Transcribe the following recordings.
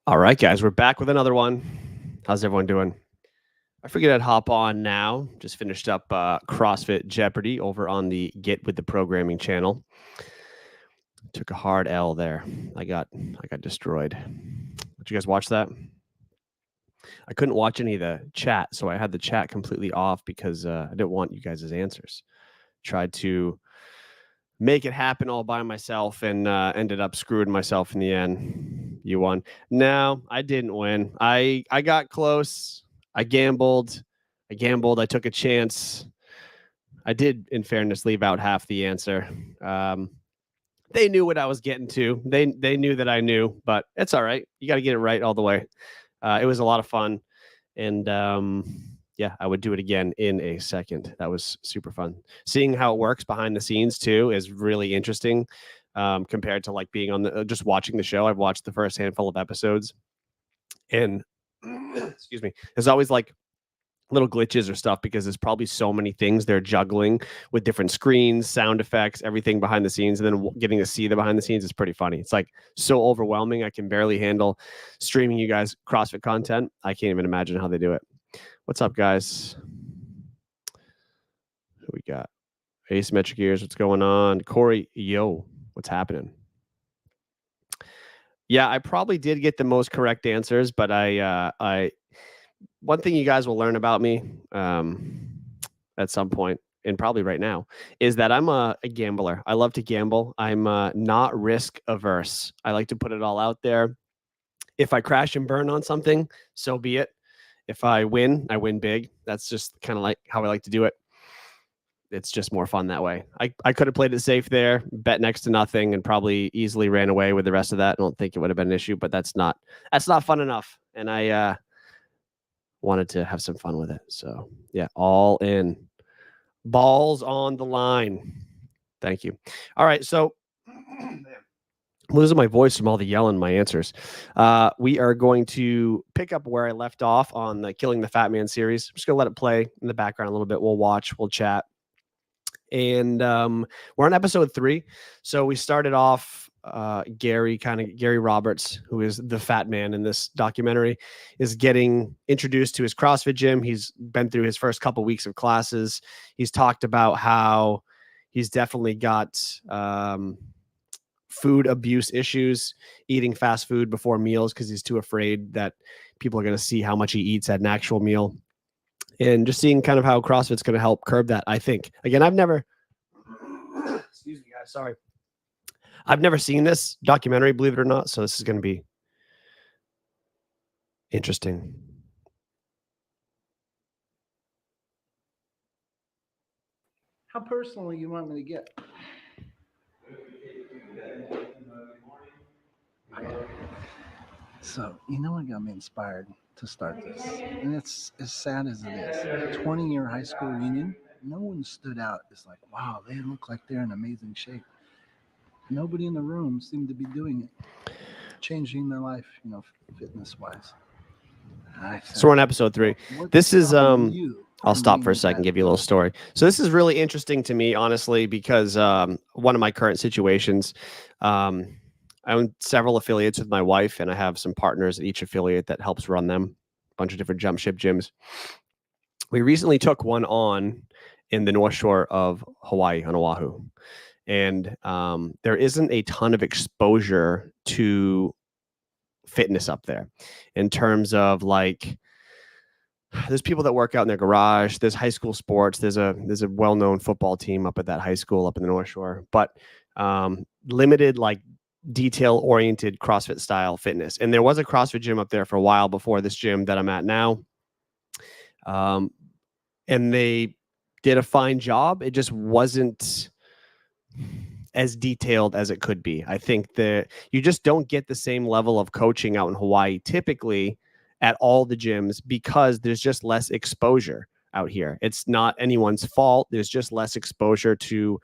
All right, guys, we're back with another one. How's everyone doing? I figured I'd hop on now. Just finished up CrossFit Jeopardy over on the Get with the Programming channel. Took a hard L there. I got destroyed. Did you guys watch that? I couldn't watch any of the chat, so I had the chat completely off because I didn't want you guys' answers. Tried to make it happen all by myself and ended up screwing myself in the end. You won. No, I didn't win. I got close. I gambled. I took a chance. I did, in fairness, leave out half the answer. They knew what I was getting to. They knew that I knew, but it's all right. You got to get it right all the way. It was a lot of fun. And yeah, I would do it again in a second. That was super fun. Seeing how it works behind the scenes too is really interesting compared to like being on the just watching the show. I've watched the first handful of episodes, and excuse me, there's always like little glitches or stuff because there's probably so many things they're juggling with different screens, sound effects, everything behind the scenes, and then getting to see the behind the scenes is pretty funny. It's like so overwhelming. I can barely handle streaming you guys CrossFit content. I can't even imagine how they do it. What's up, guys? Who we got? Asymmetric ears. What's going on? Corey, yo, what's happening? Yeah, I probably did get the most correct answers, but I one thing you guys will learn about me at some point, and probably right now, is that I'm a gambler. I love to gamble. I'm not risk averse. I like to put it all out there. If I crash and burn on something, so be it. If I win big. That's just kind of like how I like to do it. It's just more fun that way. I could have played it safe there, bet next to nothing, and probably easily ran away with the rest of that. I don't think it would have been an issue, but that's not fun enough. And I wanted to have some fun with it. So yeah, all in. Balls on the line. Thank you. All right, so I'm losing my voice from all the yelling my answers. We are going to pick up where I left off on the Killing the Fat Man series. I'm just going to let it play in the background a little bit. We'll watch, we'll chat. And we're on episode 3. So we started off Gary Roberts, who is the fat man in this documentary, is getting introduced to his CrossFit gym. He's been through his first couple weeks of classes. He's talked about how he's definitely got food abuse issues, eating fast food before meals because he's too afraid that people are going to see how much he eats at an actual meal. And just seeing kind of how CrossFit's going to help curb that, I think. Again, I've never, excuse me, guys, sorry. I've never seen this documentary, believe it or not. So this is going to be interesting. How personal you want me to get? So, you know what got me inspired to start this? And it's as sad as it is. 20-year high school reunion, no one stood out. It's like, wow, they look like they're in amazing shape. Nobody in the room seemed to be doing it, changing their life, fitness-wise. So we're on episode 3. This is, I'll stop for a second, give you a little story. So this is really interesting to me, honestly, because one of my current situations, I own several affiliates with my wife, and I have some partners at each affiliate that helps run them, a bunch of different jump ship gyms. We recently took one on in the North Shore of Hawaii on Oahu. And there isn't a ton of exposure to fitness up there in terms of like, there's people that work out in their garage. There's high school sports. There's a well-known football team up at that high school up in the North Shore, but limited like detail-oriented CrossFit style fitness. And there was a CrossFit gym up there for a while before this gym that I'm at now. And they did a fine job. It just wasn't as detailed as it could be. I think that you just don't get the same level of coaching out in Hawaii typically at all the gyms because there's just less exposure out here. It's not anyone's fault. There's just less exposure to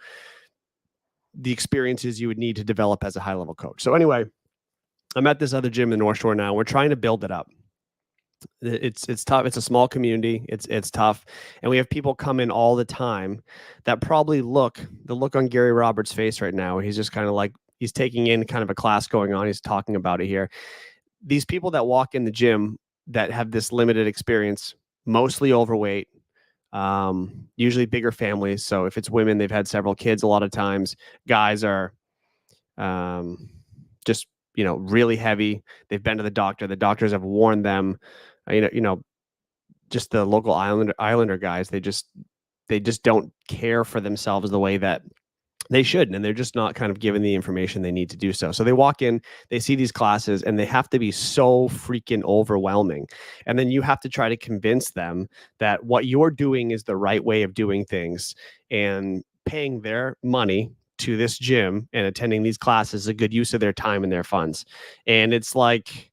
the experiences you would need to develop as a high level coach. So anyway, I'm at this other gym in the North Shore now. We're trying to build it up. It's tough. It's a small community. It's tough. And we have people come in all the time that probably the look on Gary Roberts' face right now. He's just kind of like, he's taking in kind of a class going on. He's talking about it here. these people that walk in the gym that have this limited experience, mostly overweight, usually bigger families. So if it's women, they've had several kids a lot of times. Guys are just, really heavy. They've been to the doctor. The doctors have warned them, just the local islander guys, they just don't care for themselves the way that they should, and they're just not kind of given the information they need to do so. So they walk in, they see these classes, and they have to be so freaking overwhelming. And then you have to try to convince them that what you're doing is the right way of doing things, and paying their money to this gym and attending these classes is a good use of their time and their funds. And it's like,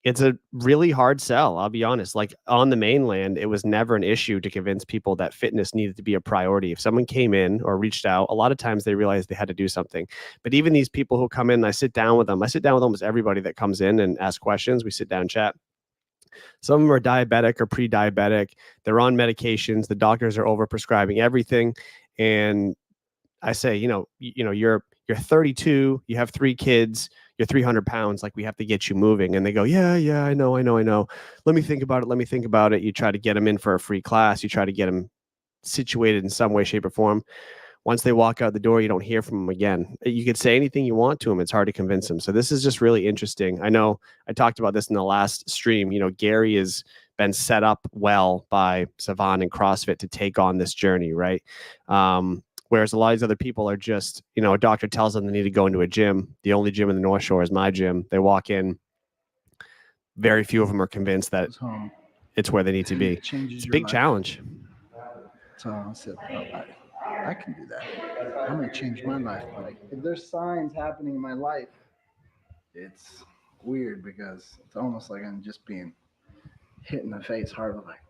it's a really hard sell. I'll be honest. Like on the mainland, it was never an issue to convince people that fitness needed to be a priority. If someone came in or reached out, a lot of times they realized they had to do something. But even these people who come in, I sit down with them. I sit down with almost everybody that comes in and asks questions. We sit down and chat. Some of them are diabetic or pre-diabetic. They're on medications. The doctors are overprescribing everything. And I say, you're 32, you have 3 kids, you're 300 pounds, like we have to get you moving. And they go, yeah, I know. Let me think about it. You try to get them in for a free class. You try to get them situated in some way, shape, or form. Once they walk out the door, you don't hear from them again. You could say anything you want to them. It's hard to convince them. So this is just really interesting. I know I talked about this in the last stream. Gary has been set up well by Savan and CrossFit to take on this journey, right? Whereas a lot of these other people are just, a doctor tells them they need to go into a gym. The only gym in the North Shore is my gym. They walk in. Very few of them are convinced that it's where they need to be. It's a big challenge. So I said, I can do that. I'm going to change my life. But if there's signs happening in my life, it's weird because it's almost like I'm just being hit in the face hard. Like,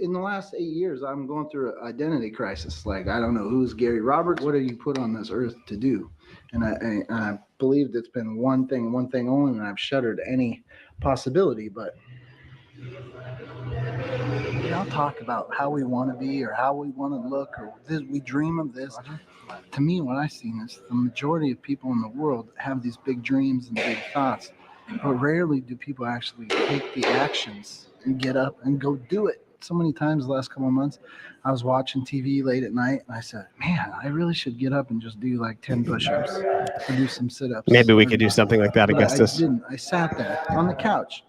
in the last 8 years, I'm going through an identity crisis. Like, I don't know who's Gary Roberts. What are you put on this earth to do? And I believed it's been one thing only, and I've shuttered any possibility. But we all talk about how we want to be or how we want to look or this, we dream of this. To me, what I've seen is the majority of people in the world have these big dreams and big thoughts, but rarely do people actually take the actions and get up and go do it. So many times the last couple of months, I was watching TV late at night, and I said, man, I really should get up and just do like 10 push-ups or do some sit-ups. Maybe we could do something like that, Augustus. I didn't. I sat there on the couch,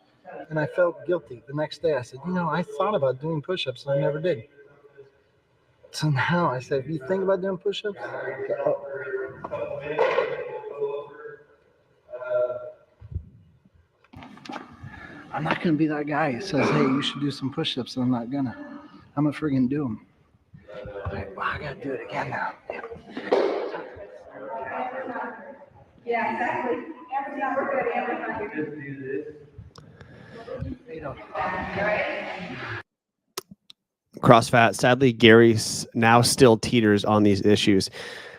and I felt guilty. The next day, I said, I thought about doing push-ups, and I never did. So now I said, if you think about doing push-ups, I'm not going to be that guy who says, hey, you should do some push-ups, and I'm not going to. I'm going to friggin' do them. Like, well, I got to do it again now. Yeah, exactly. CrossFit. Sadly, Gary now still teeters on these issues.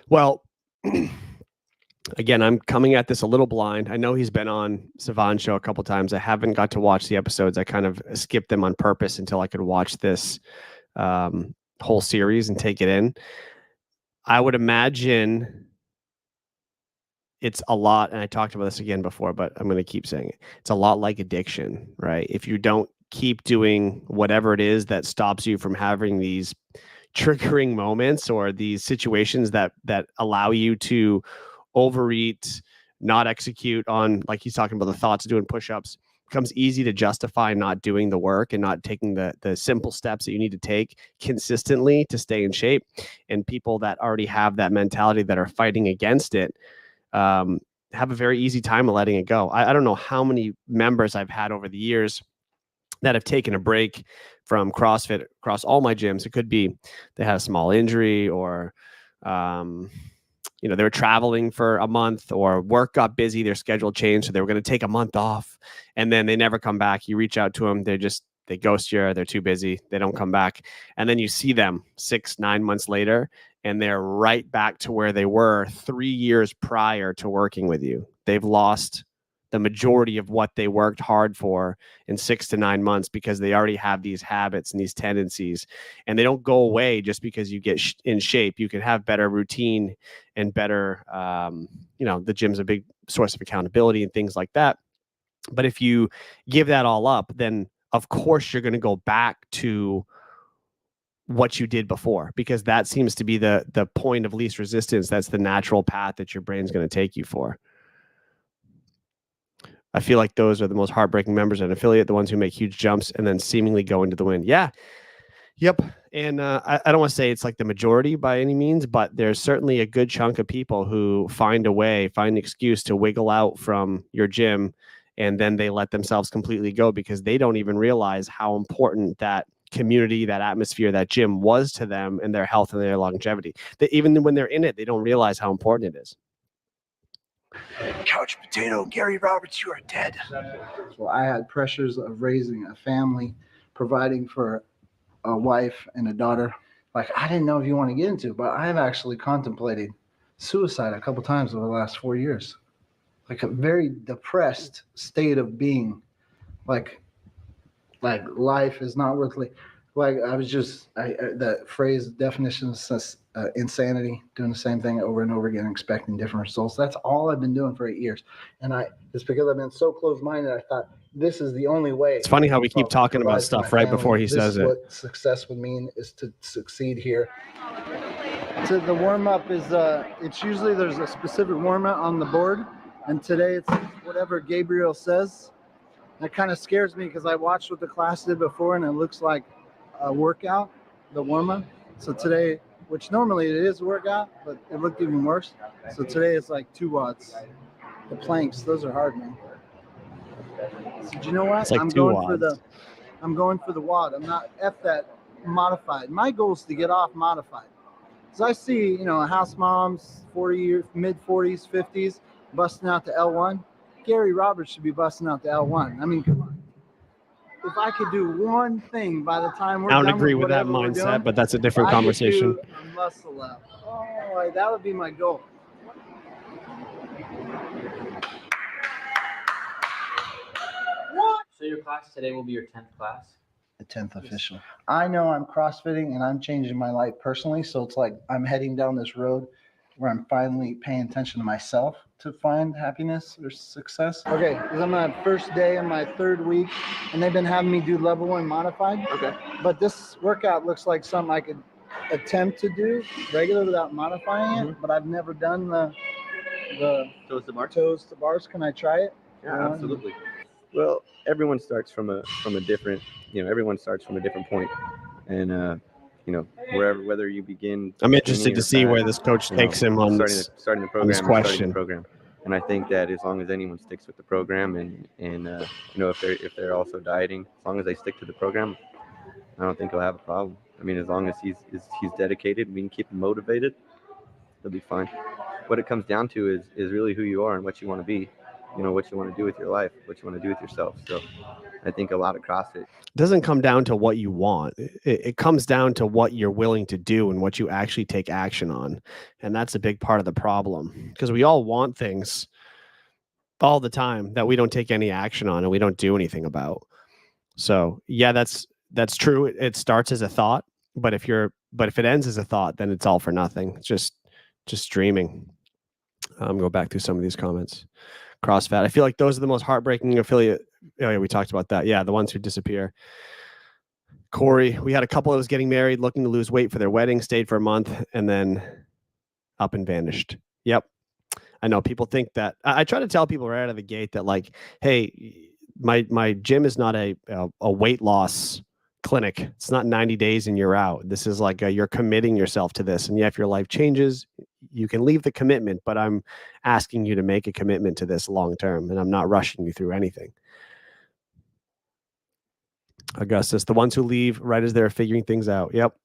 Well, again, I'm coming at this a little blind. I know he's been on Savan's show a couple times. I haven't got to watch the episodes. I kind of skipped them on purpose until I could watch this whole series and take it in. I would imagine it's a lot, and I talked about this again before, but I'm going to keep saying it. It's a lot like addiction, right? If you don't keep doing whatever it is that stops you from having these triggering moments or these situations that allow you to overeat, not execute on, like he's talking about the thoughts of doing push-ups, becomes easy to justify not doing the work and not taking the simple steps that you need to take consistently to stay in shape. And people that already have that mentality that are fighting against it have a very easy time of letting it go. I don't know how many members I've had over the years that have taken a break from CrossFit across all my gyms. It could be they had a small injury or, they were traveling for a month or work got busy, their schedule changed. So they were going to take a month off and then they never come back. You reach out to them. They ghost you. They're too busy. They don't come back. And then you see them 6-9 months later and they're right back to where they were 3 years prior to working with you. They've lost the majority of what they worked hard for in 6 to 9 months because they already have these habits and these tendencies, and they don't go away just because you get in shape. You can have better routine and better, the gym's a big source of accountability and things like that. But if you give that all up, then of course you're going to go back to what you did before, because that seems to be the point of least resistance. That's the natural path that your brain's going to take you for. I feel like those are the most heartbreaking members of an affiliate, the ones who make huge jumps and then seemingly go into the wind. Yeah. Yep. And I don't want to say it's like the majority by any means, but there's certainly a good chunk of people who find an excuse to wiggle out from your gym, and then they let themselves completely go because they don't even realize how important that community, that atmosphere, that gym was to them and their health and their longevity. That even when they're in it, they don't realize how important it is. Couch potato, Gary Roberts, you are dead. Well, I had pressures of raising a family, providing for a wife and a daughter. Like, I didn't know if you want to get into, but I have actually contemplated suicide a couple times over the last 4 years. Like a very depressed state of being. Like life is not worth living. Like I was just, that phrase definition says insanity, doing the same thing over and over again, expecting different results. That's all I've been doing for 8 years. And it's because I've been so closed-minded, I thought this is the only way. It's funny how we keep talking about stuff right before he says it. What success would mean is to succeed here. So the warm-up is, it's usually there's a specific warm-up on the board. And today it's whatever Gabriel says. That kind of scares me because I watched what the class did before and it looks like a workout, the warm-up. So today, which normally it is a workout, but it looked even worse. So today it's like 2 watts. The planks, those are hard, man. So do you know what? Like I'm going for the WOD. I'm not F that modified. My goal is to get off modified. Because I see, house moms, 40 years, mid 40s, 50s, busting out the L1. Gary Roberts should be busting out the L1. I mean, come on. If I could do one thing by the time we're done, I don't agree with that mindset, but that's a different conversation. A muscle up. Oh, that would be my goal. So your class today will be your 10th class? The 10th official. I know I'm CrossFitting and I'm changing my life personally. So it's like I'm heading down this road where I'm finally paying attention to myself to find happiness or success. Okay, because I'm on first day in my 3rd week and they've been having me do level 1 modified. Okay. But this workout looks like something I could attempt to do regular without modifying it, but I've never done the toes to bars. Toes to bars. Can I try it? Yeah, absolutely. Well, everyone starts from a different, everyone starts from a different point. And whether you begin, I'm interested to see where this coach takes him on starting the program, this question. And I think that as long as anyone sticks with the program and if they're also dieting, as long as they stick to the program, I don't think he'll have a problem. I mean, as long as he's dedicated, we can keep him motivated, he'll be fine. What it comes down to is really who you are and what you want to be, what you want to do with your life, what you want to do with yourself. So I think a lot of CrossFit doesn't come down to what you want. It comes down to what you're willing to do and what you actually take action on. And that's a big part of the problem, because we all want things all the time that we don't take any action on and we don't do anything about. So yeah, that's true. It starts as a thought, but if it ends as a thought, then it's all for nothing. It's just dreaming. Go back through some of these comments. CrossFit. I feel like those are the most heartbreaking affiliate. Oh yeah, we talked about that. Yeah, the ones who disappear. Corey, we had a couple that was getting married, looking to lose weight for their wedding, stayed for a month, and then up and vanished. Yep. I know people think that. I try to tell people right out of the gate that, like, hey, my gym is not a weight loss clinic. It's not 90 days and you're out. This is like you're committing yourself to this. And yeah, if your life changes, you can leave the commitment, but I'm asking you to make a commitment to this long term, and I'm not rushing you through anything. Augustus, the ones who leave right as they're figuring things out. Yep.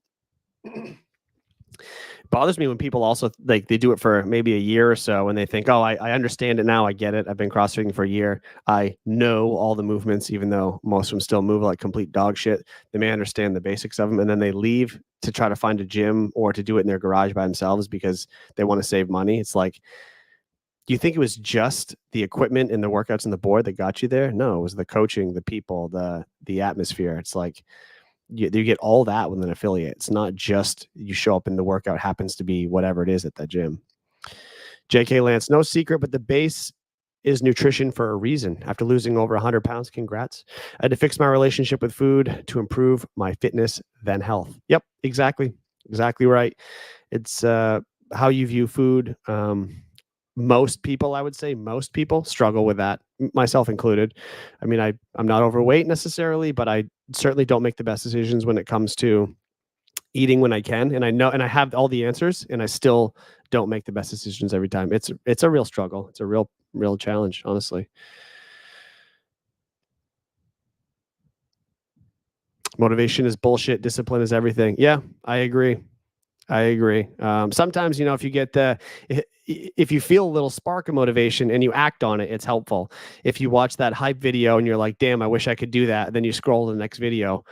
Bothers me when people also they do it for maybe a year or so and they think, oh, I understand it now. I get it. I've been CrossFitting for a year. I know all the movements, even though most of them still move like complete dog shit. They may understand the basics of them, and then they leave to try to find a gym or to do it in their garage by themselves because they want to save money. It's like, do you think it was just the equipment and the workouts and the board that got you there? No, it was the coaching, the people, the atmosphere. It's like you get all that with an affiliate. It's not just you show up and the workout happens to be whatever it is at that gym. JK Lance, no secret, but the base is nutrition for a reason. After losing over 100 pounds, congrats. I had to fix my relationship with food to improve my fitness, then health. Yep, exactly. Exactly right. It's how you view food. Most people, I would say, most people struggle with that, myself included. I mean, I'm not overweight necessarily, but I certainly don't make the best decisions when it comes to eating when I can. And I know, and I have all the answers, and I still don't make the best decisions every time. It's a real struggle. It's a real challenge, honestly. Motivation is bullshit. Discipline is everything. Yeah, I agree. Sometimes, if you get if you feel a little spark of motivation and you act on it, it's helpful. If you watch that hype video and you're like, damn, I wish I could do that. And then you scroll to the next video,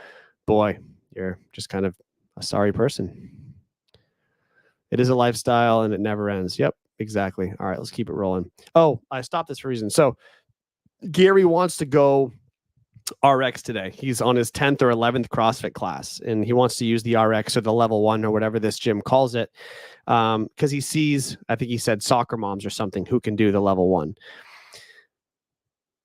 boy, you're just kind of a sorry person. It is a lifestyle and it never ends. Yep, exactly. All right, let's keep it rolling. Oh, I stopped this for a reason. So Gary wants to go RX today. He's on his 10th or 11th CrossFit class, and he wants to use the RX or the level 1 or whatever this gym calls it, because he sees, I think he said, soccer moms or something who can do the level 1.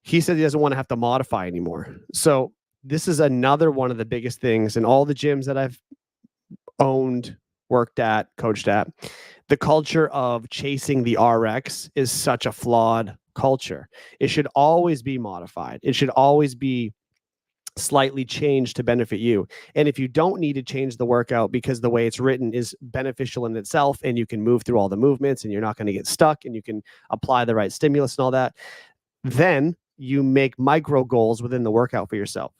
He said he doesn't want to have to modify anymore. So this is another one of the biggest things in all the gyms that I've owned, worked at, coached at. The culture of chasing the RX is such a flawed culture. It should always be modified. It should always be slightly changed to benefit you. And if you don't need to change the workout because the way it's written is beneficial in itself, and you can move through all the movements and you're not going to get stuck and you can apply the right stimulus and all that, then you make micro goals within the workout for yourself.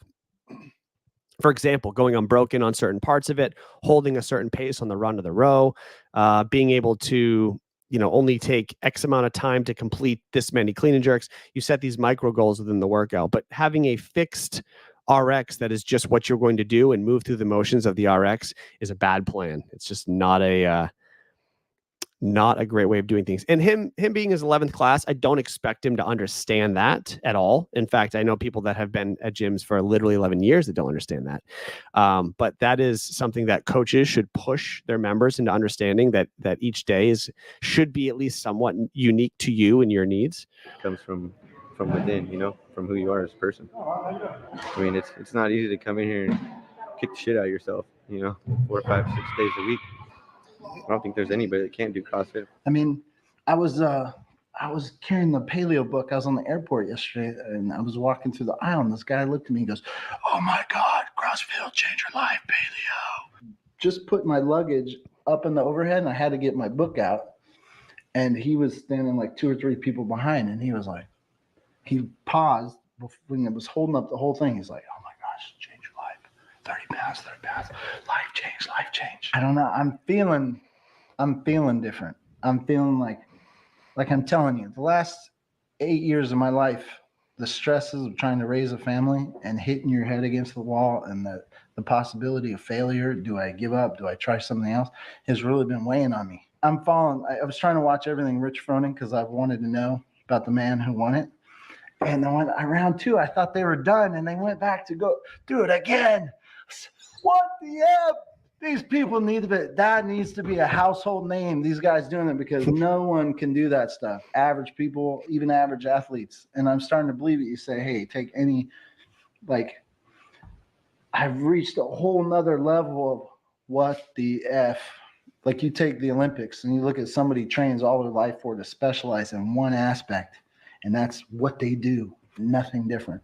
For example, going unbroken on certain parts of it, holding a certain pace on the run or the row, being able to only take X amount of time to complete this many clean and jerks. You set these micro goals within the workout, but having a fixed RX that is just what you're going to do and move through the motions of the RX is a bad plan. It's just not a great way of doing things. And him being his 11th class, I don't expect him to understand that at all. In fact, I know people that have been at gyms for literally 11 years that don't understand that. But that is something that coaches should push their members into understanding, that each day should be at least somewhat unique to you and your needs. It comes from within, from who you are as a person. I mean, it's not easy to come in here and kick the shit out of yourself, 4, 5, 6 days a week. I don't think there's anybody that can't do CrossFit. I mean, I was carrying the paleo book. I was on the airport yesterday, and I was walking through the aisle, and this guy looked at me and goes, "Oh my God, CrossFit will change your life, paleo." Just put my luggage up in the overhead, and I had to get my book out. And he was standing like 2 or 3 people behind, and he was like, he paused when it was holding up the whole thing. He's like, "Oh my gosh, change your life. 30 pounds, life change. I don't know. I'm feeling different. I'm feeling like I'm telling you, the last 8 years of my life, the stresses of trying to raise a family and hitting your head against the wall and the possibility of failure, do I give up? Do I try something else? Has really been weighing on me. I'm falling. I was trying to watch everything Rich Froning because I wanted to know about the man who won it. And then when round 2, I thought they were done, and they went back to go do it again. What the F? These people that needs to be a household name, these guys doing it, because no one can do that stuff. Average people, even average athletes. And I'm starting to believe it. You say, hey, take any, I've reached a whole nother level of what the F. Like, you take the Olympics and you look at somebody trains all their life for to specialize in one aspect, and that's what they do, nothing different.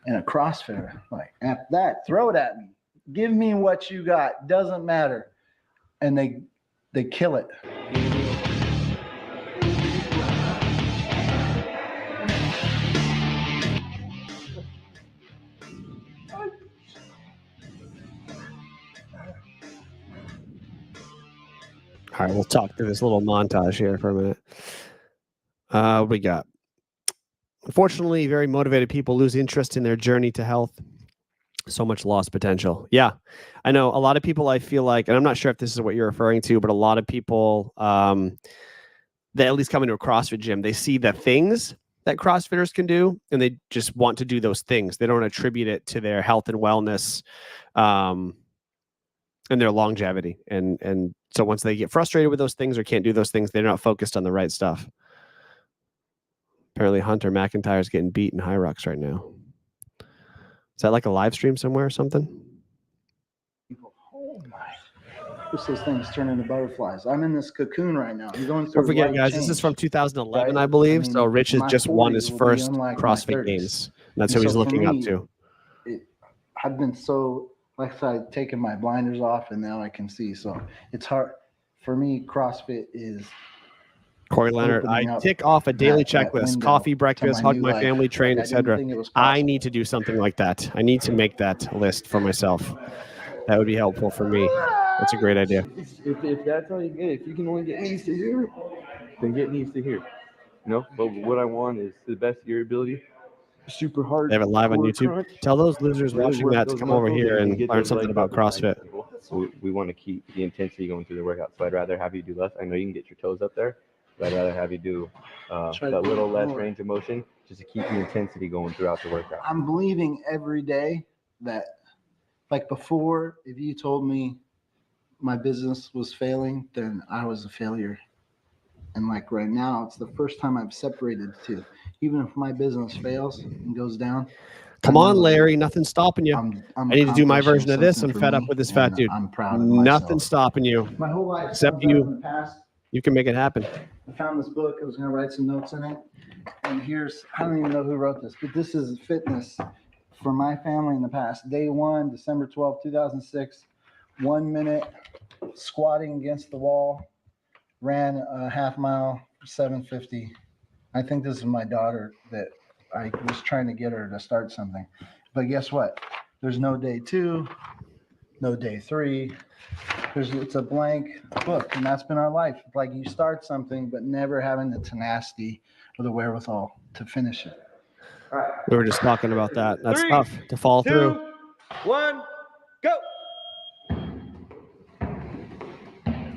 And a CrossFitter, at that, throw it at me. Give me what you got. Doesn't matter. And they kill it. All right, we'll talk through this little montage here for a minute. We got, unfortunately, very motivated people lose interest in their journey to health. So much lost potential. Yeah, I know a lot of people, I feel like, and I'm not sure if this is what you're referring to, but a lot of people that at least come into a CrossFit gym, they see the things that CrossFitters can do, and they just want to do those things. They don't attribute it to their health and wellness and their longevity. And so once they get frustrated with those things or can't do those things, they're not focused on the right stuff. Apparently Hunter McIntyre's getting beat in High Rocks right now. Is that like a live stream somewhere or something? Oh my. This thing's turning into butterflies. I'm in this cocoon right now. I'm going through Don't forget, life guys, change. this is from 2011, right? I believe. I mean, So Rich has my just won 40s his will be first unlike my CrossFit 30s. games. That's And who he's so for looking up me, to. I've been so, like I said, I've taken my blinders off and now I can see. So it's hard for me. CrossFit is Corey Leonard, I opening up tick off a daily that checklist: window coffee, to breakfast, my hug new my life. family, train, Like, I didn't etc. think it was I possible. need to do something like that. I need to make that list for myself. That would be helpful for me. That's a great idea. If that's all you get, if you can only get knees to here, then get knees to here. You know, but what I want is the best of your ability. Super hard. They have it live on core YouTube. crunch. Tell those losers Really watching work that to those come over muscles here and and get learn those something legs about up as high as CrossFit. possible. So we want to keep the intensity going through the workout. So I'd rather have you do less. I know you can get your toes up there, but I'd rather have you do that little less range of motion just to keep the intensity going throughout the workout. I'm believing every day that, like before, if you told me my business was failing, then I was a failure. And like right now, it's the first time I've separated the two. Even if my business fails and goes down, Come I on, know Larry. Nothing's stopping you. I'm I need to do my accomplishing version of this. I'm something for fed up me, with this fat and dude. I'm proud of Nothing myself. stopping you. My whole life, Except I've done you. in the past. You can make it happen. I found this book. I was going to write some notes in it. And here's, I don't even know who wrote this, but this is fitness for my family in the past. Day one, December 12th, 2006, 1 minute squatting against the wall, ran a half mile, 7:50. I think this is my daughter that I was trying to get her to start something. But guess what? There's no day 2, no day 3. It's a blank book, and that's been our life. It's like you start something, but never having the tenacity or the wherewithal to finish it. All right. We were just talking about that. That's 3, tough to follow 2, through. 1, go.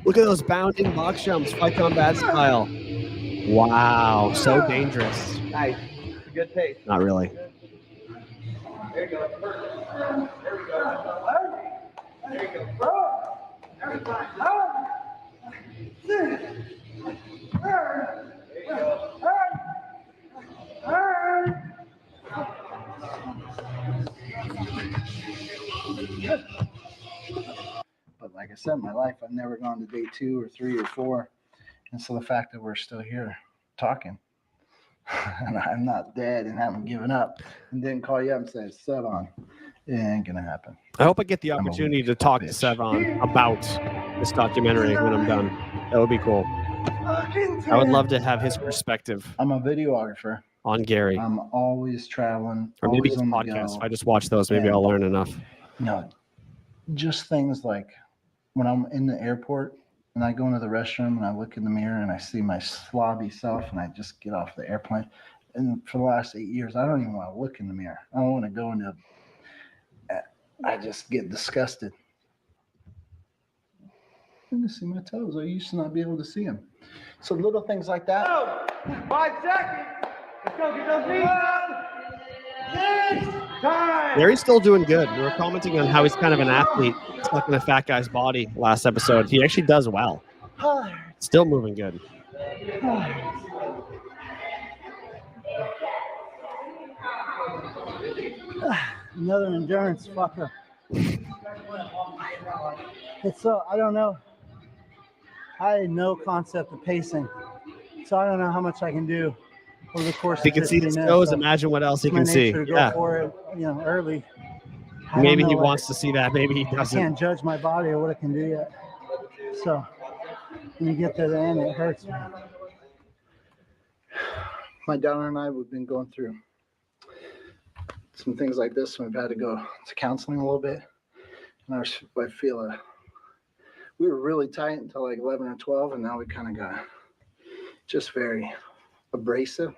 Look at those bounding box jumps, Fight Combat style. Wow, so dangerous. Nice. Good pace. Not really. There you go. There we go. There you go. But like I said, in my life, I've never gone to day 2 or 3 or 4. And so the fact that we're still here talking, and I'm not dead and haven't given up and didn't call you up and say, Sevon, it ain't going to happen. I hope I get the I'm a opportunity weak to talk to bitch. Sevon about this documentary when I'm done. That would be cool. I would love to have his perspective I'm a videographer. on Gary. I'm always traveling, Or maybe always his on the podcast. go. If I just watch those, maybe I'll learn enough. You know, just things like when I'm in the airport and I go into the restroom and I look in the mirror and I see my slobby self and I just get off the airplane. And for the last 8 years, I don't even want to look in the mirror. I don't want to go into. I just get disgusted. I can see my toes. I used to not be able to see them. So little things like that. 5 seconds. Let's go. Get those knees up. Next time. Gary's still doing good. We were commenting on how he's kind of an athlete, stuck in a fat guy's body last episode. He actually does well. Still moving good. Another endurance fucker. It's so, I don't know. I had no concept of pacing. So I don't know how much I can do over the course If he of can see 15 his minutes. toes, So imagine what else he it's my can see. nature to go Yeah. for it, early. I Maybe don't he know, wants to see that. Maybe he I doesn't. can't judge my body or what it can do yet. So when you get to the end, it hurts. My daughter and I, we've been going through some things like this. We've had to go to counseling a little bit. And I feel we were really tight until like 11 or 12, and now we kind of got just very abrasive.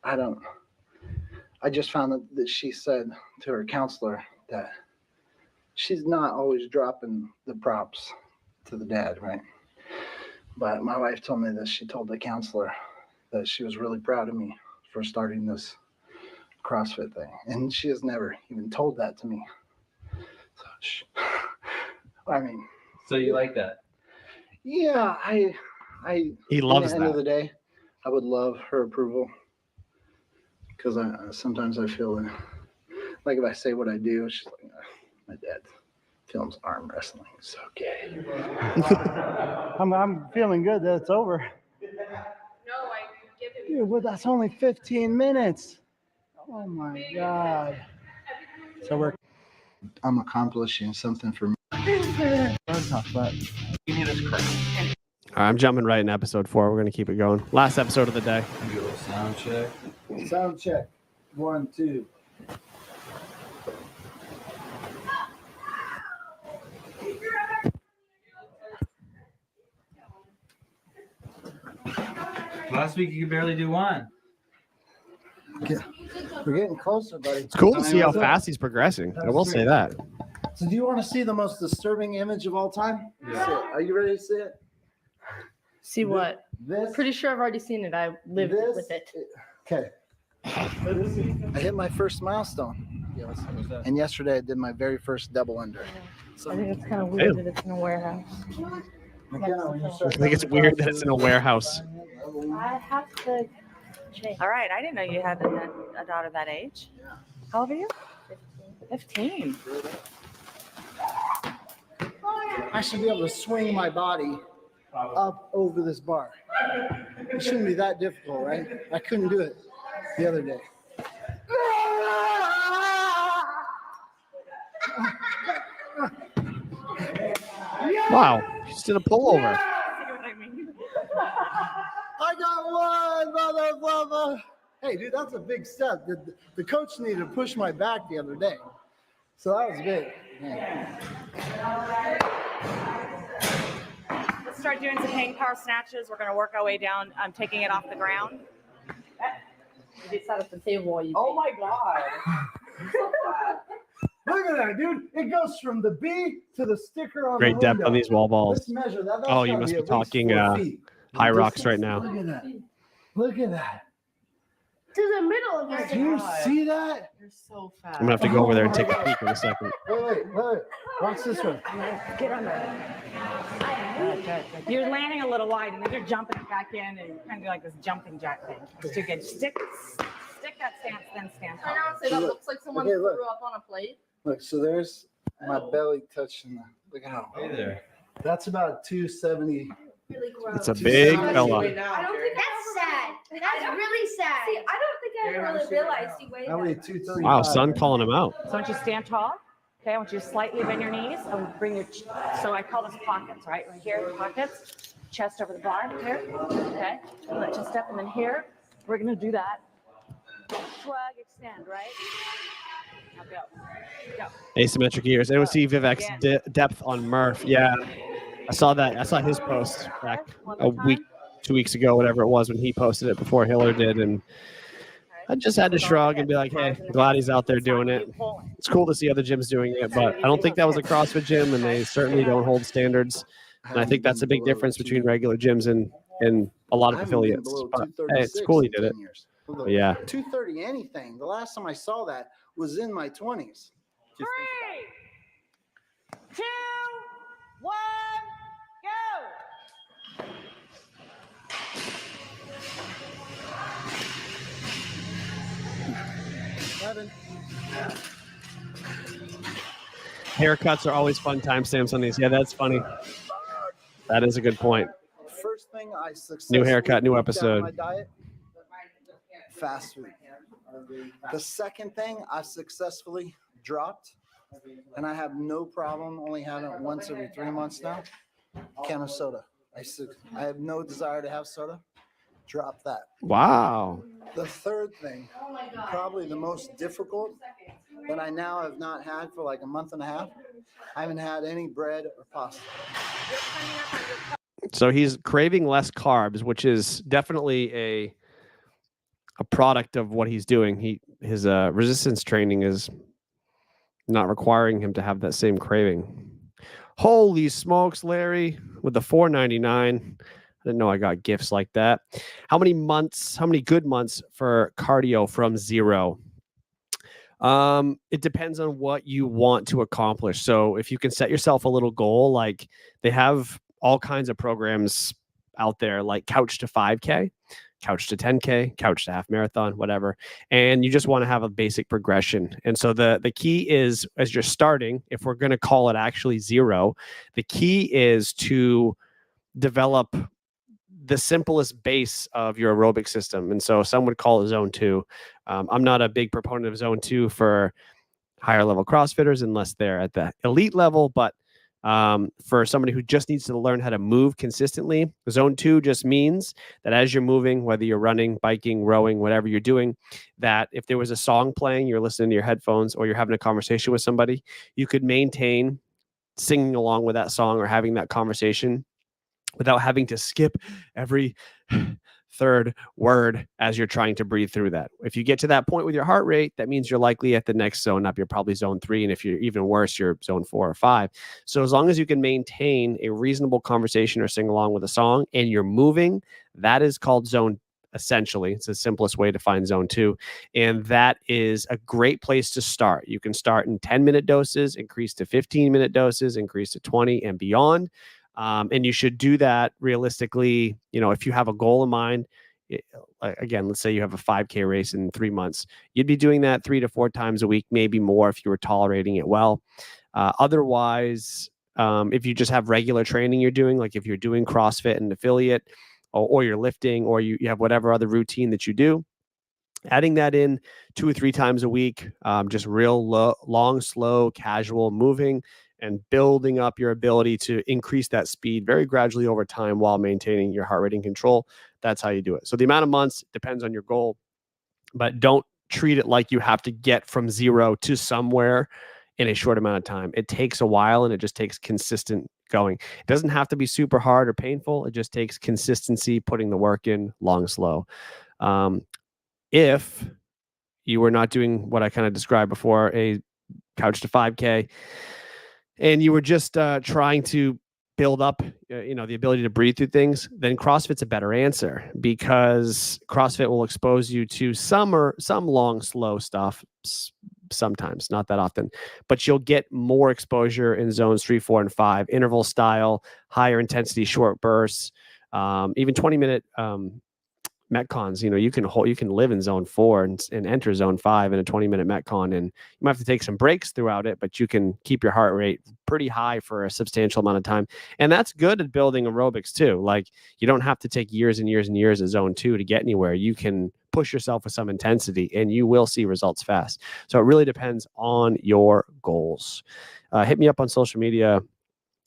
I just found that she said to her counselor that she's not always dropping the props to the dad, right? But my wife told me that she told the counselor that she was really proud of me for starting this CrossFit thing. And she has never even told that to me. So So you like that? Yeah, He loves at the end of that. the day, I would love her approval because sometimes I feel like if I say what I do, she's like, my dad films arm wrestling. It's okay. I'm feeling good that it's over. No, I give it. Dude, well, that's only 15 minutes. Oh my God. So I'm accomplishing something for me. You need us correct. All right, I'm jumping right in episode 4. We're going to keep it going. Last episode of the day. Do a little sound check. Sound check. 1, 2. Last week you could barely do one. We're getting closer, buddy. It's cool to see how fast he's progressing. I will say that. So do you want to see the most disturbing image of all time? Yeah. Are you ready to see it? See what? This. Pretty sure I've already seen it. I lived with it. Okay. I hit my first milestone. And yesterday I did my very first double under. So I think it's kind of weird that it's in a warehouse. I think it's weird that it's in a warehouse. I have to change. All right. I didn't know you had a daughter that age. How old are you? 15. I should be able to swing my body up over this bar. It shouldn't be that difficult, right? I couldn't do it the other day. Wow, he just did a pullover. I got one, mother. Hey, dude, that's a big step. The coach needed to push my back the other day. So that was big. Man. Let's start doing some hang power snatches. We're going to work our way down. I'm taking it off the ground. You sat at the table while you. Oh my God. Look at that, dude. It goes from the B to the sticker on Great the depth window. on these wall balls. Let's measure that. That's Oh, you gotta must be at least talking 4 feet. high rocks right now. Look at that. Look at that. To the middle of your Do you see that? You're so fast. I'm going to have to go over there and take a peek in a second. Wait. Watch this one. Get on there. Good. You're landing a little wide, and then you're jumping it back in, and you kind of do like this jumping jack thing. It's too good. Stick that stance, then stand I up. know, so that looks like someone Okay, look. threw up on a plate. Look, so there's my belly touching the. Look at how. Hey there. That's about 270. Really gross. It's a big fella. I don't think that's sad. That's really sad. See, I don't think I ever really realized you weighed How many? that. 235. Wow, son calling him out. So I want you to stand tall. Okay, I want you to slightly bend your knees and bring your, so I call this pockets, right? Right here, pockets, chest over the bar, here, okay? Let chest up, and then here, we're gonna do that. Shrug, extend, right? Now go. Asymmetric ears. And we'll see Vivek's depth on Murph. Yeah, I saw that. I saw his post back a week, 2 weeks ago, whatever it was, when he posted it before Hiller did. And I just had to shrug and be like, hey, glad he's out there doing it. It's cool to see other gyms doing it, but I don't think that was a CrossFit gym, and they certainly don't hold standards. And I think that's a big difference between regular gyms and a lot of affiliates. But hey, it's cool he did it. But yeah. 230 anything. The last time I saw that was in my 20s. 3, 2, 1, go! Haircuts are always fun timestamps on these. Yeah, that's funny. That is a good point. First thing I successfully New haircut, new broke down episode. my diet, fast food. The second thing I successfully dropped, and I have no problem only having it once every 3 months now, can of soda. I have no desire to have soda. Drop that. Wow. The third thing, probably the most difficult, that I now have not had for like a month and a half. I haven't had any bread or pasta. So he's craving less carbs, which is definitely a product of what he's doing. His resistance training is not requiring him to have that same craving. Holy smokes, Larry, with the $4.99. I didn't know I got gifts like that. How many good months for cardio from 0? It depends on what you want to accomplish. So if you can set yourself a little goal, like they have all kinds of programs out there, like Couch to 5K. couch to 10K, couch to half marathon, whatever. And you just want to have a basic progression. And so the key is, as you're starting, if we're going to call it actually zero, the key is to develop the simplest base of your aerobic system. And so some would call it zone 2. I'm not a big proponent of zone 2 for higher level CrossFitters unless they're at the elite level. But for somebody who just needs to learn how to move consistently, zone 2 just means that as you're moving, whether you're running, biking, rowing, whatever you're doing, that if there was a song playing, you're listening to your headphones, or you're having a conversation with somebody, you could maintain singing along with that song or having that conversation without having to skip every third word as you're trying to breathe through that. If you get to that point with your heart rate, that means you're likely at the next zone up. You're probably zone 3. And if you're even worse, you're zone 4 or 5. So as long as you can maintain a reasonable conversation or sing along with a song and you're moving, that is called zone. Essentially, it's the simplest way to find zone 2. And that is a great place to start. You can start in 10-minute doses, increase to 15-minute doses, increase to 20 and beyond. And you should do that realistically. If you have a goal in mind, again, let's say you have a 5K race in 3 months, you'd be doing that 3 to 4 times a week, maybe more if you were tolerating it well. Otherwise, if you just have regular training you're doing, like if you're doing CrossFit and affiliate, or you're lifting, or you have whatever other routine that you do, adding that in 2 or 3 times a week, just real long, slow, casual moving, and building up your ability to increase that speed very gradually over time while maintaining your heart rate in control. That's how you do it. So the amount of months depends on your goal, but don't treat it like you have to get from 0 to somewhere in a short amount of time. It takes a while, and it just takes consistent going. It doesn't have to be super hard or painful. It just takes consistency, putting the work in, long, slow. If you were not doing what I kind of described before, a couch to 5K, and you were just trying to build up, the ability to breathe through things, then CrossFit's a better answer, because CrossFit will expose you to some long, slow stuff, sometimes, not that often, but you'll get more exposure in zones 3, 4, and 5, interval style, higher intensity, short bursts, even 20-minute Metcons. You can live in zone 4 and enter zone 5 in a 20-minute Metcon, and you might have to take some breaks throughout it, but you can keep your heart rate pretty high for a substantial amount of time. And that's good at building aerobics too. Like, you don't have to take years and years and years of zone 2 to get anywhere. You can push yourself with some intensity and you will see results fast. So it really depends on your goals. Hit me up on social media,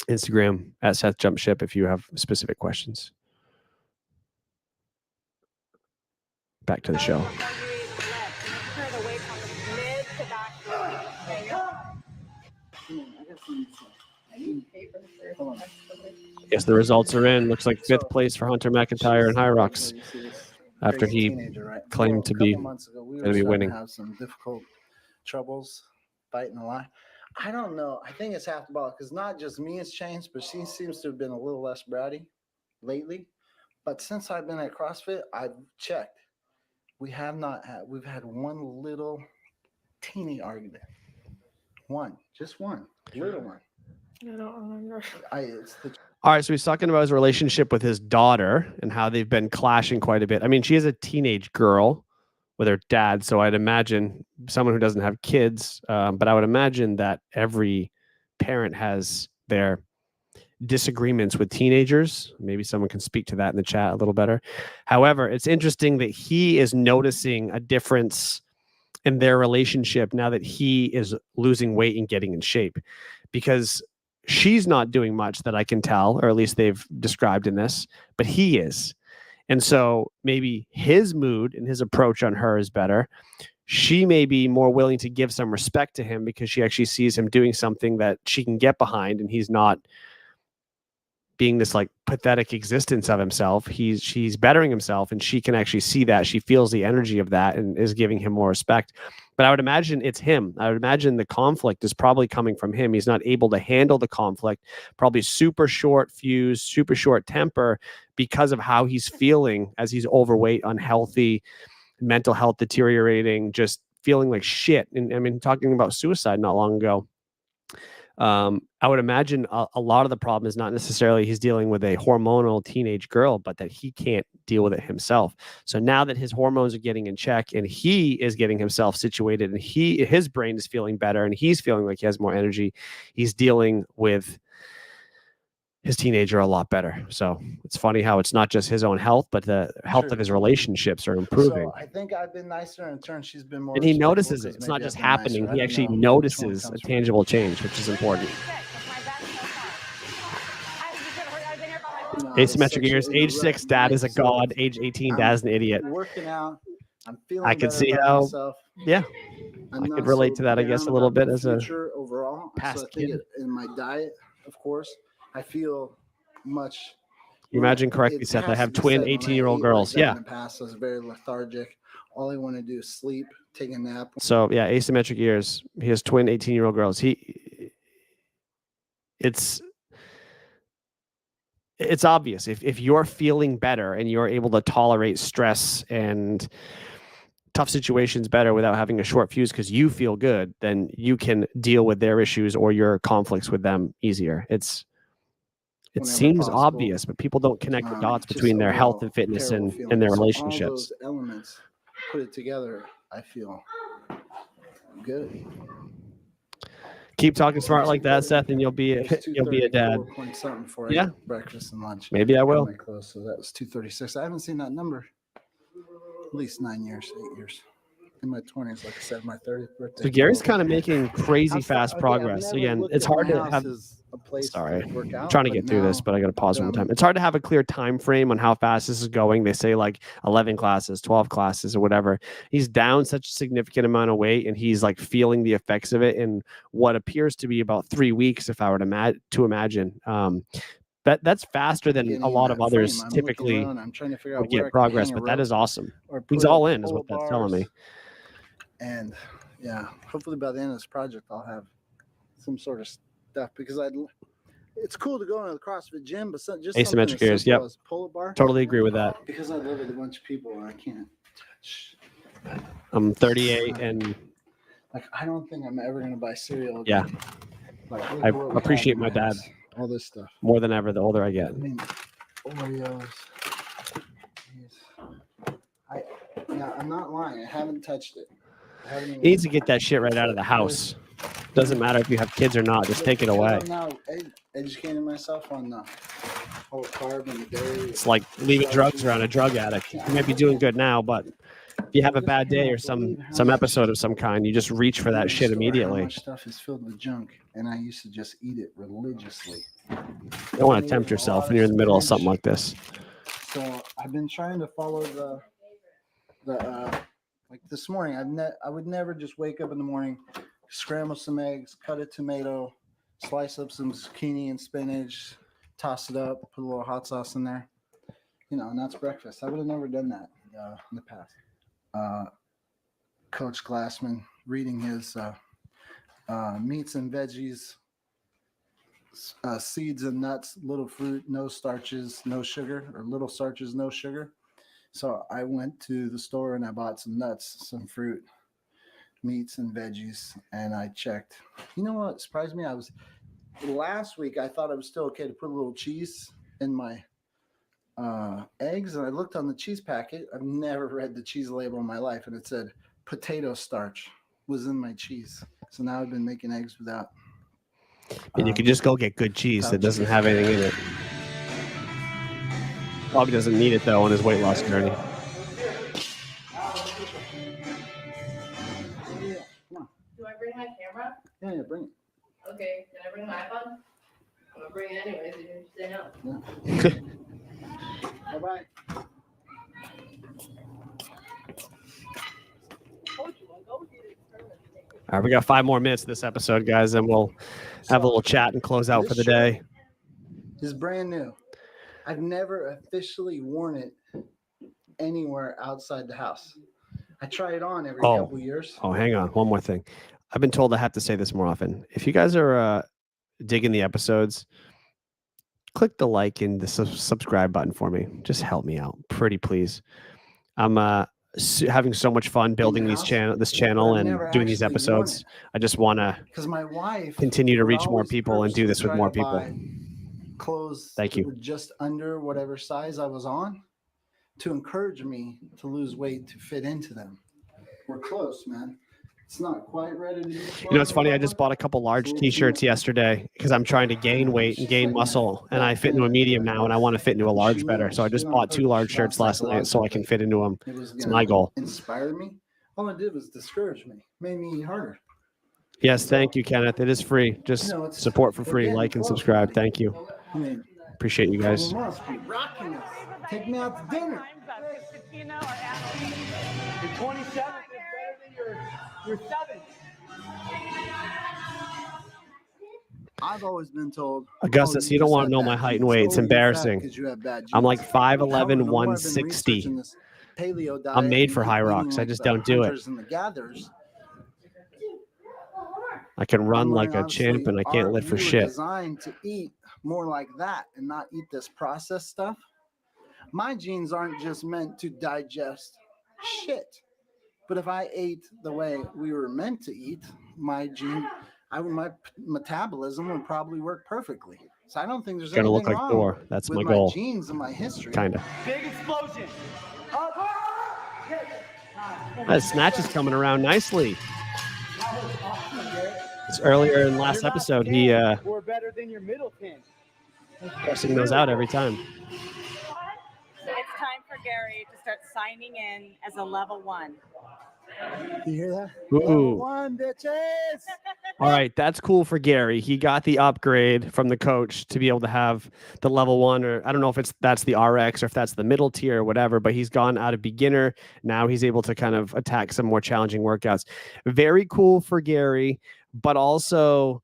Instagram at Seth Jumpship, if you have specific questions. Back to the show. Yes, the results are in. Looks like 5th place for Hunter McIntyre in High Rocks, after he claimed to be going to be winning. Have some difficult troubles fighting a lot. I don't know. I think it's half the ball, because not just me has changed, but she seems to have been a little less bratty lately. But since I've been at CrossFit, I've checked. We've had one little teeny argument. Just one little one. I don't remember. All right, so he's talking about his relationship with his daughter and how they've been clashing quite a bit. I mean, she is a teenage girl with her dad, so I'd imagine someone who doesn't have kids, but I would imagine that every parent has their disagreements with teenagers. Maybe someone can speak to that in the chat a little better. However, it's interesting that he is noticing a difference in their relationship now that he is losing weight and getting in shape, because she's not doing much that I can tell, or at least they've described in this, but he is. And so maybe his mood and his approach on her is better. She may be more willing to give some respect to him because she actually sees him doing something that she can get behind, and he's not being this like pathetic existence of himself. She's bettering himself, and she can actually see that. She feels the energy of that and is giving him more respect. But I would imagine it's him. I would imagine the conflict is probably coming from him. He's not able to handle the conflict, probably super short fuse, super short temper, because of how he's feeling as he's overweight, unhealthy, mental health deteriorating, just feeling like shit. And I mean, talking about suicide not long ago. I would imagine a lot of the problem is not necessarily he's dealing with a hormonal teenage girl, but that he can't deal with it himself. So now that his hormones are getting in check and he is getting himself situated and his brain is feeling better and he's feeling like he has more energy, he's dealing with his teenager a lot better. So it's funny how it's not just his own health, but the health of his relationships are improving. So I think I've been nicer in turn. She's been more. And he respectful notices it. 'cause It's not maybe just I've been nicer. happening. I He don't actually know which one notices comes a first. tangible change, which is important. No, Asymmetric it's ears. sexual- Age 6, dad is a so god. Age 18, dad's an idiot. Working out. I'm feeling I could better see about how- myself. Yeah. I'm I not could relate so to that, I guess, down a little about bit the as a future overall. past So I think kid. in my diet, of course, I feel much. You imagine correctly, it Seth. I has have to be twin said, when I 18-year-old ate girls. Like that Yeah. in the past, I was very lethargic. All I want to do is sleep, take a nap. So yeah, asymmetric ears. He has twin 18-year-old girls. It's obvious if you're feeling better and you're able to tolerate stress and tough situations better without having a short fuse because you feel good, then you can deal with their issues or your conflicts with them easier. It Whenever seems possible. obvious, but people don't connect the dots Just between their health overall and fitness terrible and feeling. their So all relationships. those elements, put it together, I feel good. Keep talking smart like that, Seth, and you'll be a dad. Point something for Yeah. breakfast and lunch. Maybe I will. My clothes, so that was 2:36. I haven't seen that number at least 8 years. In my 20s, like I said, my 30th birthday. So Gary's kind of making crazy fast Okay, progress. I've never Again, looked it's at hard my to house have. as a place Sorry, to work out, I'm trying to get through this, now but I got to pause that one I'm- time. It's hard to have a clear time frame on how fast this is going. They say like 11 classes, 12 classes, or whatever. He's down such a significant amount of weight, and he's like feeling the effects of it in what appears to be about 3 weeks, if I were to imagine. That's faster than getting a lot of that others frame. I'm looking typically around, I'm trying to figure out would where I get can progress, hang a but that rope is awesome. or He's put all up in, is what pull-up that's telling me. bars. And yeah, hopefully by the end of this project, I'll have some sort of stuff because it's cool to go into the CrossFit gym, but just Asymmetric something as ears, simple yep. as pull-up bar. Totally agree with that. Because I live with a bunch of people and I can't touch. I'm 38 and Like, I don't think I'm ever going to buy cereal yeah, again. Like, look I what we appreciate have in my dad house. All this stuff. more than ever the older I get. I mean, Oreos. I'm not lying. I haven't touched it. I haven't even, He needs to get that shit right out of the house. Doesn't matter if you have kids or not, just take it away. I'm now educating myself on the whole carb and the dairy. It's like leaving drugs around a drug addict. You might be doing good now, but if you have a bad day or some episode of some kind, you just reach for that shit How immediately. much stuff is filled with junk, and I used to just eat it religiously. You don't want to tempt yourself when you're in the middle of something like this. So I've been trying to follow the like this morning. I would never just wake up in the morning, scramble some eggs, cut a tomato, slice up some zucchini and spinach, toss it up, put a little hot sauce in there, and that's breakfast. I would have never done that in the past. Coach Glassman reading his meats and veggies, seeds and nuts, little fruit, no starches, no sugar, or little starches, no sugar. So I went to the store and I bought some nuts, some fruit, meats and veggies, and I checked. You know what surprised me? Last week I thought it was still okay to put a little cheese in my eggs, and I looked on the cheese packet. I've never read the cheese label in my life, and it said potato starch was in my cheese. So now I've been making eggs without. And you can just go get good cheese that doesn't have anything in it. Probably doesn't need it though on his weight loss journey. Do I bring my camera? Yeah, bring it. Okay, can I bring my iPhone? I'm gonna bring it anyways, even if you say no. Bye-bye. All right, we got 5 more minutes of this episode, guys, and we'll have a little chat and close out for the day. It's brand new. I've never officially worn it anywhere outside the house. I try it on every couple years. Oh, hang on. One more thing. I've been told I have to say this more often. If you guys are digging the episodes, click the like and the subscribe button for me. Just help me out. Pretty please. I'm having so much fun building this channel and doing these episodes. I just want to because my wife continue to would reach more always people and do this with purposely more try to people. buy clothes Thank that you. were just under whatever size I was on to encourage me to lose weight to fit into them. We're close, man. It's not quite ready to be. You know, it's funny. I just bought a couple large T-shirts yesterday because I'm trying to gain weight and gain muscle, and I fit into a medium now, and I want to fit into a large better. So I just bought 2 large shirts last night so I can fit into them. It's my goal. Inspire me. All it did was discourage me, made me eat harder. Yes, thank you, Kenneth. It is free. Just support for free. Like and subscribe. Thank you. I mean, Appreciate you guys. you must be rocking us. Take me out to dinner. You're 27 is better than your 7. I've always been told, Augustus, you don't want to know my height and weight. It's embarrassing. I'm like 5'11", 160. I'm made for high rocks. I just don't do it. I can run like a champ and I can't lift for shit. Designed to eat more like that and not eat this processed stuff. My genes aren't just meant to digest shit. But if I ate the way we were meant to eat, my metabolism would probably work perfully. So I don't think there's anything look like wrong Thor. That's with my goal. Genes and my history. Kind of. Big explosion. That snatch is coming around nicely. It's earlier in last episode. He We're better than your middle pin. pressing those out every time. So it's time for Gary to start signing in as a level 1. You hear that? Ooh. Level 1, bitches. All right, that's cool for Gary. He got the upgrade from the coach to be able to have the level 1, or I don't know if that's the RX or if that's the middle tier or whatever, but he's gone out of beginner. Now he's able to kind of attack some more challenging workouts. Very cool for Gary, but also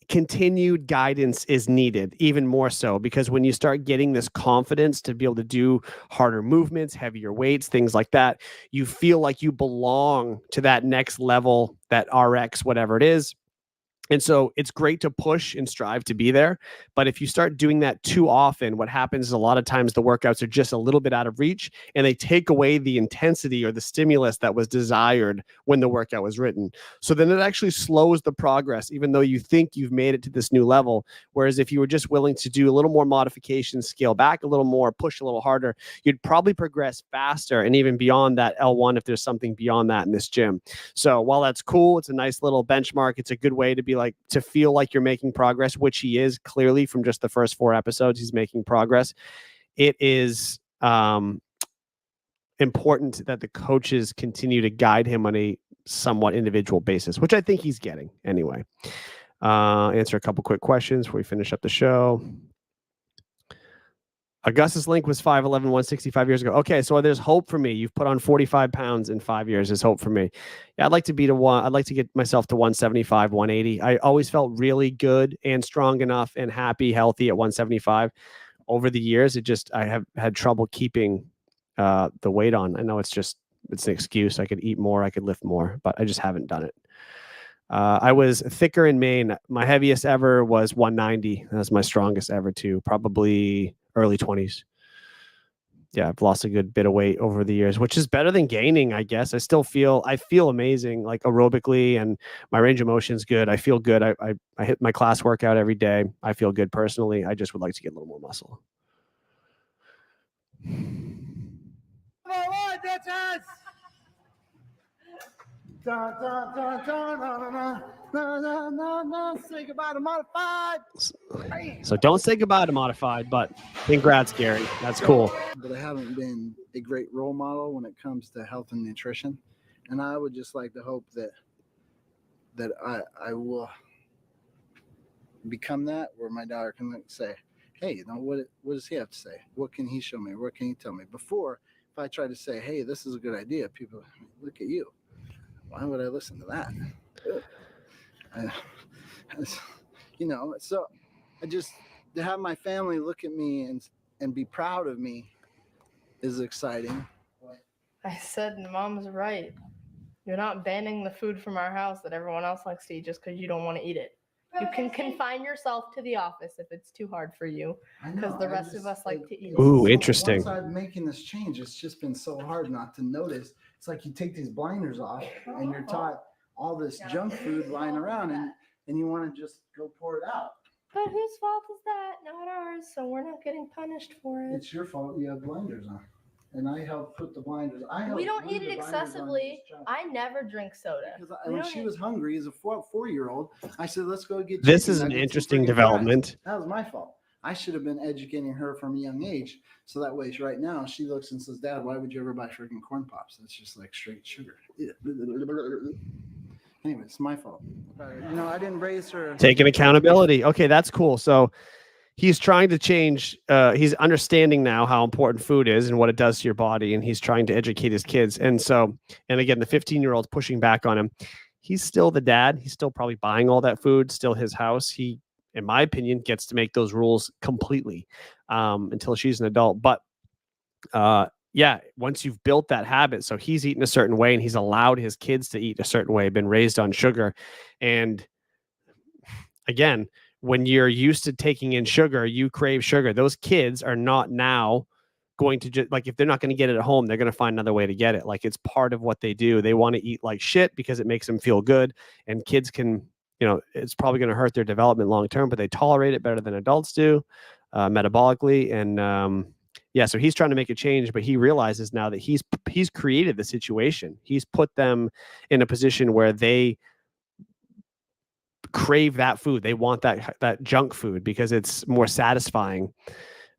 continued guidance is needed, even more so, because when you start getting this confidence to be able to do harder movements, heavier weights, things like that, you feel like you belong to that next level, that RX, whatever it is. And so it's great to push and strive to be there. But if you start doing that too often, what happens is a lot of times the workouts are just a little bit out of reach and they take away the intensity or the stimulus that was desired when the workout was written. So then it actually slows the progress, even though you think you've made it to this new level. Whereas if you were just willing to do a little more modification, scale back a little more, push a little harder, you'd probably progress faster and even beyond that L1 if there's something beyond that in this gym. So while that's cool, it's a nice little benchmark. It's a good way to be to feel like you're making progress, which he is clearly from just the first 4 episodes, he's making progress. It is important that the coaches continue to guide him on a somewhat individual basis, which I think he's getting anyway. Answer a couple quick questions before we finish up the show. Augustus Link was 5'11", 165 years ago. Okay, so there's hope for me. You've put on 45 pounds in 5 years. There's hope for me. Yeah, I'd like to be to one. I'd like to get myself to 175, 180. I always felt really good and strong enough and happy, healthy at 175. Over the years, I have had trouble keeping the weight on. I know it's an excuse. I could eat more, I could lift more, but I just haven't done it. I was thicker in Maine. My heaviest ever was 190. That was my strongest ever too. Probably early 20s. Yeah, I've lost a good bit of weight over the years, which is better than gaining, I guess. I feel amazing, like aerobically, and my range of motion is good. I feel good. I hit my class workout every day. I feel good personally. I just would like to get a little more muscle. Say goodbye to modified. So don't say goodbye to modified, but congrats, Gary. That's cool. But I haven't been a great role model when it comes to health and nutrition. And I would just like to hope that I will become that, where my daughter can say, hey, what does he have to say? What can he show me? What can he tell me? Before, if I try to say, hey, this is a good idea, people look at you. Why would I listen to that? So I just, to have my family look at me and be proud of me is exciting. I said, Mom's right. You're not banning the food from our house that everyone else likes to eat just because you don't want to eat it. You can confine yourself to the office if it's too hard for you, I because know, the I rest of just, us like to eat. Ooh, interesting. Once I'm making this change, it's just been so hard not to notice. It's like you take these blinders off and you're taught all this junk food lying around and you want to just go pour it out. But whose fault is that? Not ours, so we're not getting punished for it. It's your fault you have blinders on. And I helped put the blinders. We don't eat it excessively. I never drink soda. Because when she was hungry as a 4-year-old, I said, let's go get This chicken is an nuggets and interesting friggin' development. fries. That was my fault. I should have been educating her from a young age. So that way, right now, she looks and says, Dad, why would you ever buy freaking corn pops? That's just like straight sugar. Anyway, it's my fault. I didn't raise her. Taking accountability. Okay, that's cool. So he's trying to change. He's understanding now how important food is and what it does to your body, and he's trying to educate his kids. And again, the 15-year-old's pushing back on him. He's still the dad. He's still probably buying all that food. Still his house. He, in my opinion, gets to make those rules completely until she's an adult. But yeah, once you've built that habit, so he's eating a certain way and he's allowed his kids to eat a certain way, been raised on sugar. And again, when you're used to taking in sugar, you crave sugar. Those kids are not now going to just, like, if they're not going to get it at home, they're going to find another way to get it. Like, it's part of what they do. They want to eat like shit because it makes them feel good. And kids can, it's probably going to hurt their development long term, but they tolerate it better than adults do metabolically. And yeah, so he's trying to make a change, but he realizes now that he's created the situation. He's put them in a position where they crave that food. They want that junk food because it's more satisfying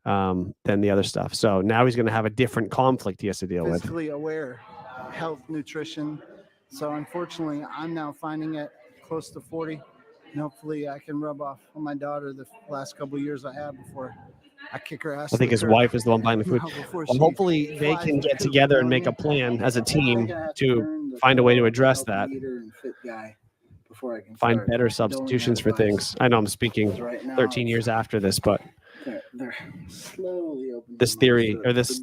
than the other stuff. So now he's going to have a different conflict he has to deal with. Physically aware, health, nutrition. So unfortunately, I'm now finding it close to 40. And hopefully I can rub off on my daughter the last couple of years I had before I kick her ass. I think his wife is the one buying the food. Well, hopefully they can get together and make a plan as a team to find a way to address that. Find better substitutions for things. I know I'm speaking 13 years after this, but they're slowly opening. This theory or this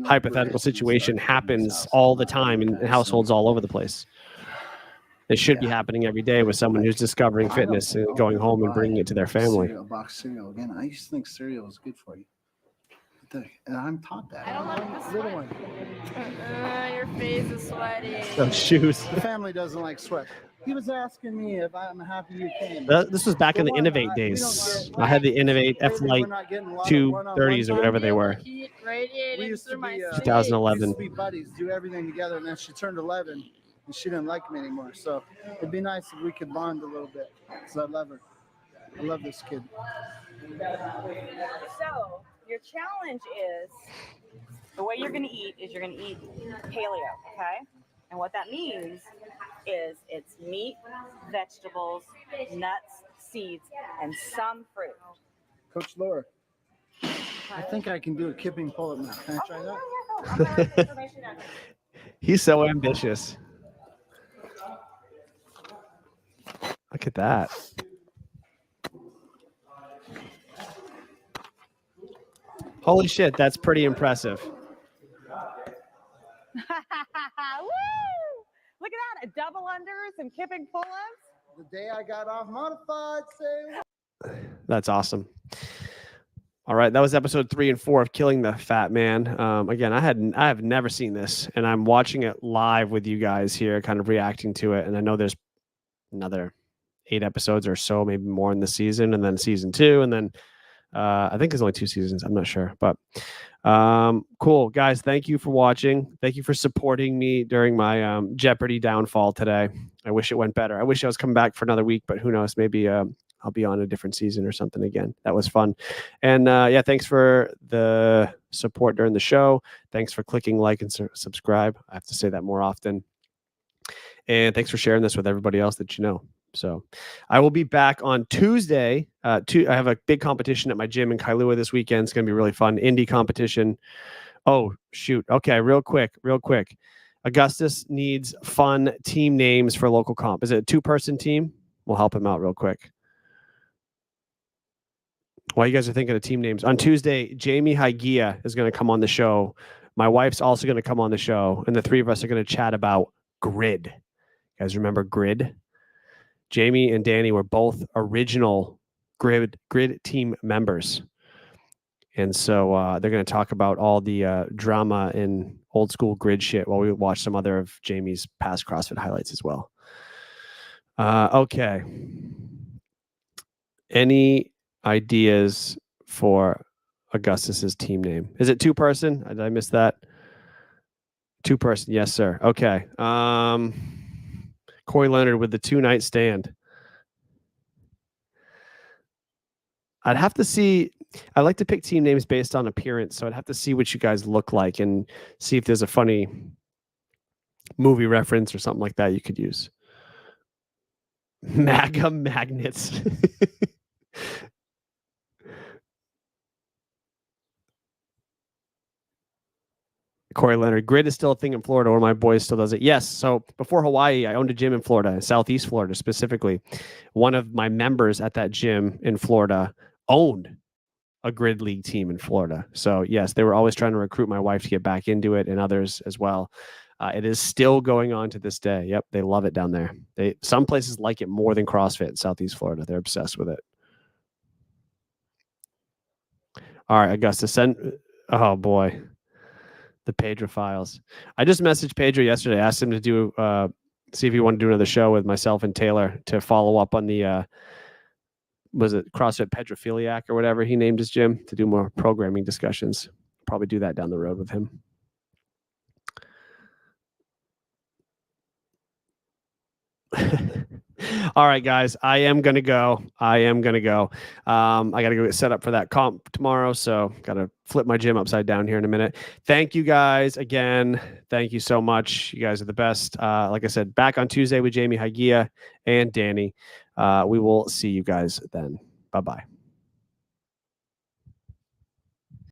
hypothetical situation happens all the time in households all over the place. It should be happening every day with someone who's discovering fitness and going home and bringing it to their family. A box cereal again. I used to think cereal was good for you, and I'm taught that. I don't like this little one. Your face is sweaty. Those shoes. The family doesn't like sweat. He was asking me if I'm happy you came. This was back in the Innovate days. I had the Innovate F-Lite 230s or whatever they were. Heat radiating through my 2011. We used to be buddies, do everything together, and then she turned 11. And she didn't like me anymore. So it'd be nice if we could bond a little bit. Because I love her. I love this kid. So your challenge is, the way you're going to eat is you're going to eat paleo, okay? And what that means is it's meat, vegetables, nuts, seeds, and some fruit. Coach Laura, I think I can do a kipping pull-up now. Can I try that? He's so ambitious. Look at that. Holy shit, that's pretty impressive. Woo! Look at that, a double unders and kipping pull-ups. The day I got off modified, say. That's awesome. All right, that was episode 3 and 4 of Killing the Fat Man. Again, I have never seen this, and I'm watching it live with you guys here, kind of reacting to it. And I know there's another 8 episodes or so, maybe more in the season, and then season 2, and then I think there's only 2 seasons. I'm not sure, but cool, guys. Thank you for watching. Thank you for supporting me during my Jeopardy downfall today. I wish it went better. I wish I was coming back for another week, but who knows? Maybe I'll be on a different season or something again. That was fun. And yeah, thanks for the support during the show. Thanks for clicking like and subscribe. I have to say that more often. And thanks for sharing this with everybody else that you know. So I will be back on Tuesday. I have a big competition at my gym in Kailua this weekend. It's going to be really fun. Indie competition. Oh, shoot. Okay, real quick. Augustus needs fun team names for local comp. Is it a 2-person team? We'll help him out real quick. While you guys are thinking of team names, on Tuesday, Jamie Hygia is going to come on the show. My wife's also going to come on the show, and the 3 of us are going to chat about grid. You guys remember grid? Jamie and Danny were both original grid team members. And so they're going to talk about all the drama and old school grid shit while we watch some other of Jamie's past CrossFit highlights as well. Okay. Any ideas for Augustus's team name? Is it 2-person? Did I miss that? 2-person. Yes, sir. Okay. Corey Leonard with the 2-night stand. I'd have to see. I like to pick team names based on appearance, so I'd have to see what you guys look like and see if there's a funny movie reference or something like that you could use. MAGA magnets. Corey Leonard. Grid is still a thing in Florida. One of my boys still does it. Yes. So before Hawaii, I owned a gym in Florida, Southeast Florida specifically. One of my members at that gym in Florida owned a grid league team in Florida. So yes, they were always trying to recruit my wife to get back into it and others as well. It is still going on to this day. Yep. They love it down there. Some places like it more than CrossFit in Southeast Florida. They're obsessed with it. All right, Augusta, oh boy. The Pedro files. I just messaged Pedro yesterday, asked him to do, see if he wanted to do another show with myself and Taylor to follow up on the, was it CrossFit Pedrophiliac or whatever he named his gym, to do more programming discussions. Probably do that down the road with him. All right, guys, I am going to go. I got to go get set up for that comp tomorrow. So got to flip my gym upside down here in a minute. Thank you guys again. Thank you so much. You guys are the best. Like I said, back on Tuesday with Jamie Hagia and Danny. We will see you guys then. Bye-bye.